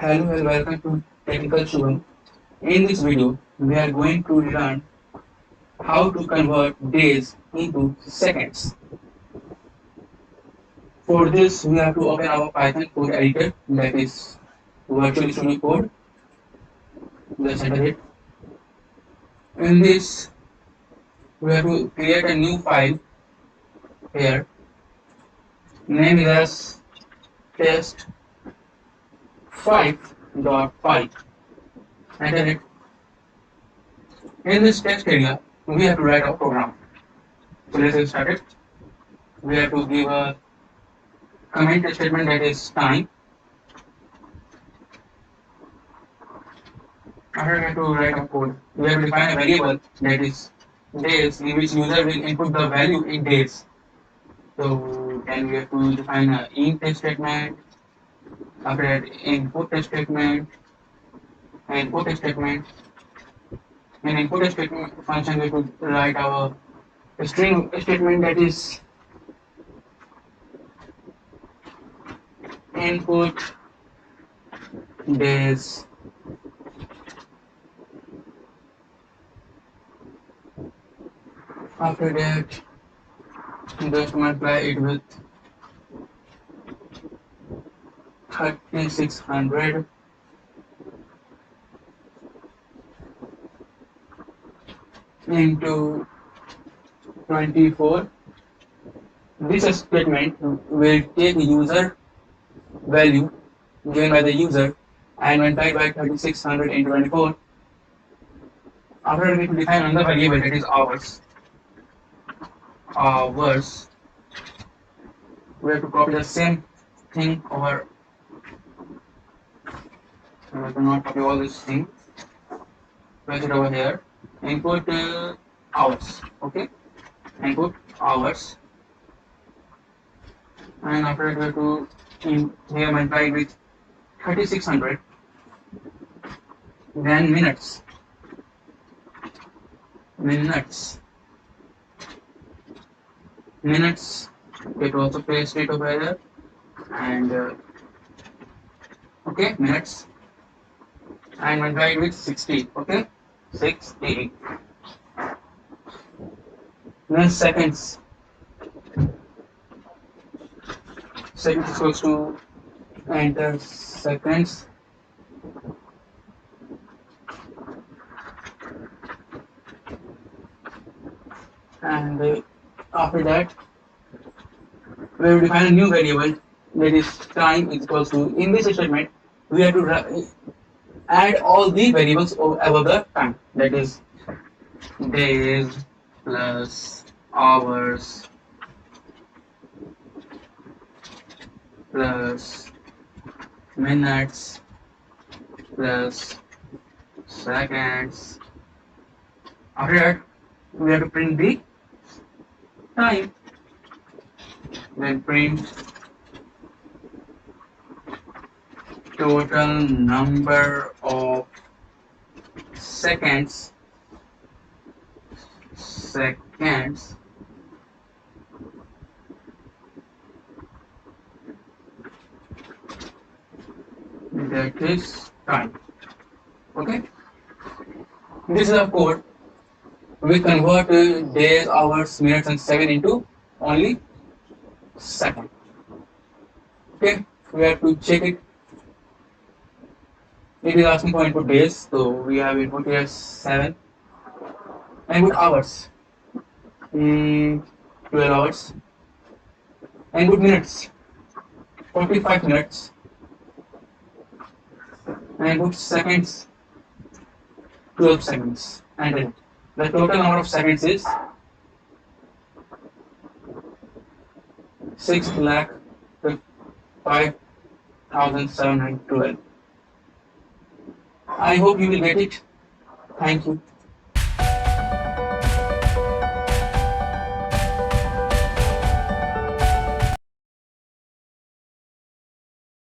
Hello and welcome to Technical Shubham. In this video, we are going to learn how to convert days into seconds. For this, we have to open our Python code editor, that is Virtual Studio Code. Let's enter it. In this, we have to create a new file here. Name is as test5.py. Enter it. In this text area, we have to write our program. So let's get started. We have to give a comment statement, that is time. After we have to write a code, we have to define a variable, that is days, in which user will input the value in days. So then we have to define an int statement. After that, input statement. In input statement function, we have to write our string statement, that is input days. After that, just multiply it with 3600 into 24. This statement will take user value given by the user and multiply by 3600 into 24. After we define another variable, that is hours. We have to copy the same thing over. We have to not copy all this thing. Place it over here. Input hours. Okay. Input hours. And after that, we have to here multiply with 3600. Then minutes. It also paste it over here. And okay, minutes. And multiply with 60. Okay, 60. Then seconds. Seconds is equals to enter seconds. And after that, we will define a new variable, that is time is equals to. In this statement, we have to add all the variables above the time, that is days plus hours plus minutes plus seconds. After that, we have to print the time. Then print total number of seconds that is time. Okay, this is a code. We convert days, hours, minutes and second into only second. Okay, we have to check it. It is asking for input days, so we have input here 7. Input hours, 12 hours. Input minutes, 45 minutes. Input seconds, 12 seconds. And then the total number of seconds is 6,05,712. I hope you will get it. Thank you.